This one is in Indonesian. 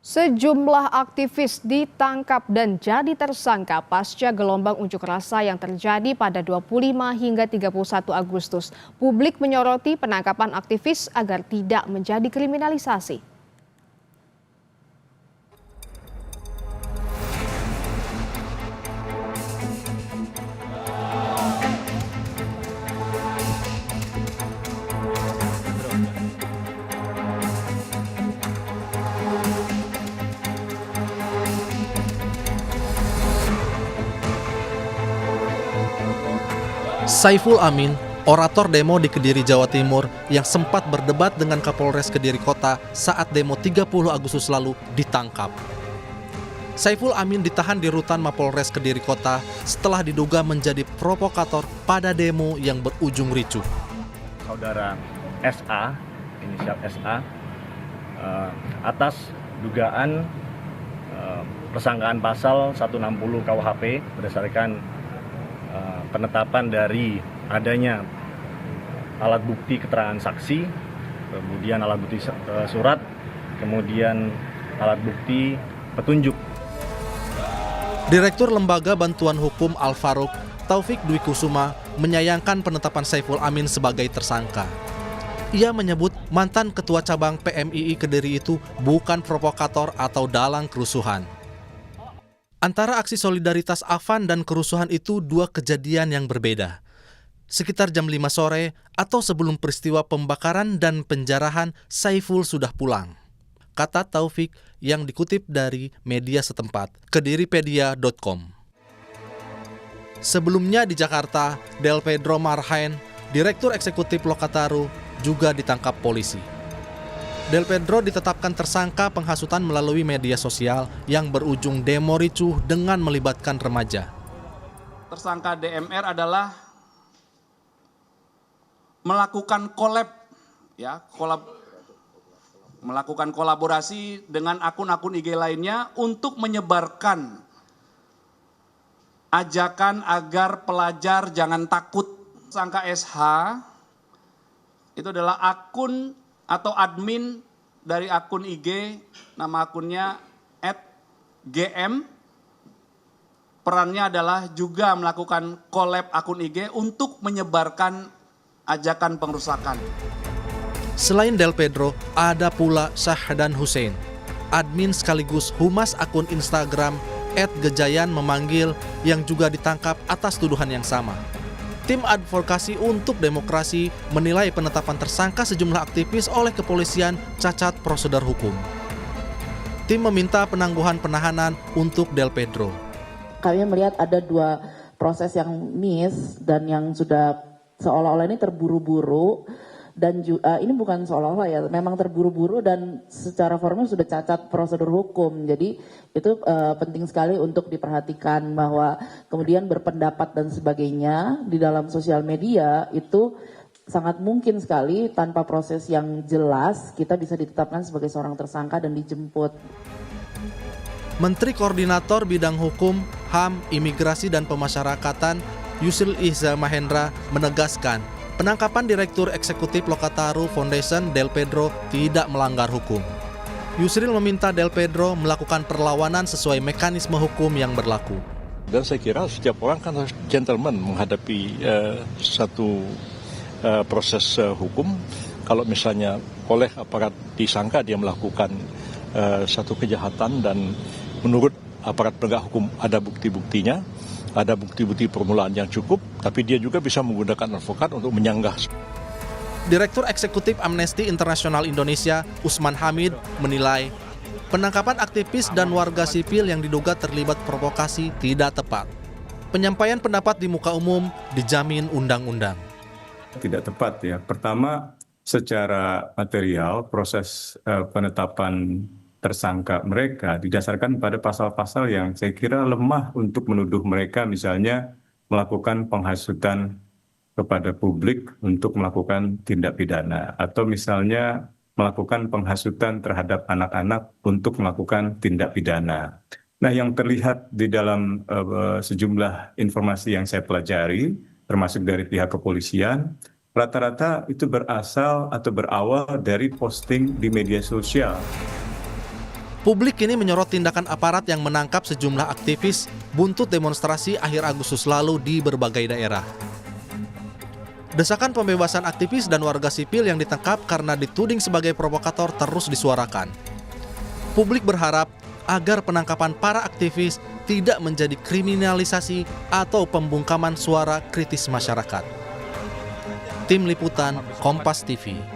Sejumlah aktivis ditangkap dan jadi tersangka pasca gelombang unjuk rasa yang terjadi pada 25 hingga 31 Agustus. Publik menyoroti penangkapan aktivis agar tidak menjadi kriminalisasi. Saiful Amin, orator demo di Kediri, Jawa Timur yang sempat berdebat dengan Kapolres Kediri Kota saat demo 30 Agustus lalu ditangkap. Saiful Amin ditahan di rutan Mapolres Kediri Kota setelah diduga menjadi provokator pada demo yang berujung ricuh. Saudara SA, inisial SA, atas dugaan persangkaan pasal 160 KUHP berdasarkan penetapan dari adanya alat bukti keterangan saksi, kemudian alat bukti surat, kemudian alat bukti petunjuk. Direktur Lembaga Bantuan Hukum Al-Faruq, Taufik Dwi Kusuma, menyayangkan penetapan Saiful Amin sebagai tersangka. Ia menyebut mantan ketua cabang PMII Kediri itu bukan provokator atau dalang kerusuhan. Antara aksi solidaritas Afan dan kerusuhan itu dua kejadian yang berbeda. Sekitar jam 5 sore atau sebelum peristiwa pembakaran dan penjarahan, Saiful sudah pulang. Kata Taufik yang dikutip dari media setempat, kediripedia.com. Sebelumnya di Jakarta, Del Pedro Marhain, Direktur Eksekutif Lokataru, juga ditangkap polisi. Del Pedro ditetapkan tersangka penghasutan melalui media sosial yang berujung demo ricuh dengan melibatkan remaja. Tersangka DMR adalah melakukan melakukan kolaborasi dengan akun-akun IG lainnya untuk menyebarkan ajakan agar pelajar jangan takut. Tersangka SH itu adalah akun atau admin dari akun IG, nama akunnya @gm. Perannya adalah juga melakukan collab akun IG untuk menyebarkan ajakan pengerusakan. Selain Del Pedro, ada pula Syahdan Hussein, admin sekaligus humas akun Instagram @gejayan memanggil yang juga ditangkap atas tuduhan yang sama. Tim Advokasi untuk Demokrasi menilai penetapan tersangka sejumlah aktivis oleh kepolisian cacat prosedur hukum. Tim meminta penangguhan penahanan untuk Del Pedro. Kami melihat ada dua proses yang miss dan yang sudah seolah-olah ini terburu-buru. Dan ini bukan seolah-olah ya, memang terburu-buru dan secara formal sudah cacat prosedur hukum. Jadi itu penting sekali untuk diperhatikan bahwa kemudian berpendapat dan sebagainya di dalam sosial media itu sangat mungkin sekali tanpa proses yang jelas kita bisa ditetapkan sebagai seorang tersangka dan dijemput. Menteri Koordinator Bidang Hukum, HAM, Imigrasi dan Pemasyarakatan Yusril Ihza Mahendra menegaskan penangkapan Direktur Eksekutif Lokataru Foundation Del Pedro tidak melanggar hukum. Yusril meminta Del Pedro melakukan perlawanan sesuai mekanisme hukum yang berlaku. Dan saya kira setiap orang kan harus gentleman menghadapi satu proses hukum. Kalau misalnya oleh aparat disangka dia melakukan satu kejahatan dan menurut aparat penegak hukum ada bukti-buktinya, ada bukti-bukti permulaan yang cukup, tapi dia juga bisa menggunakan advokat untuk menyanggah. Direktur Eksekutif Amnesty International Indonesia, Usman Hamid, menilai penangkapan aktivis dan warga sipil yang diduga terlibat provokasi tidak tepat. Penyampaian pendapat di muka umum dijamin undang-undang. Tidak tepat ya. Pertama, secara material proses penetapan tersangka mereka didasarkan pada pasal-pasal yang saya kira lemah untuk menuduh mereka misalnya melakukan penghasutan kepada publik untuk melakukan tindak pidana atau misalnya melakukan penghasutan terhadap anak-anak untuk melakukan tindak pidana. Nah, yang terlihat di dalam sejumlah informasi yang saya pelajari termasuk dari pihak kepolisian, rata-rata itu berasal atau berawal dari posting di media sosial. Publik kini menyorot tindakan aparat yang menangkap sejumlah aktivis buntut demonstrasi akhir Agustus lalu di berbagai daerah. Desakan pembebasan aktivis dan warga sipil yang ditangkap karena dituding sebagai provokator terus disuarakan. Publik berharap agar penangkapan para aktivis tidak menjadi kriminalisasi atau pembungkaman suara kritis masyarakat. Tim Liputan Kompas TV.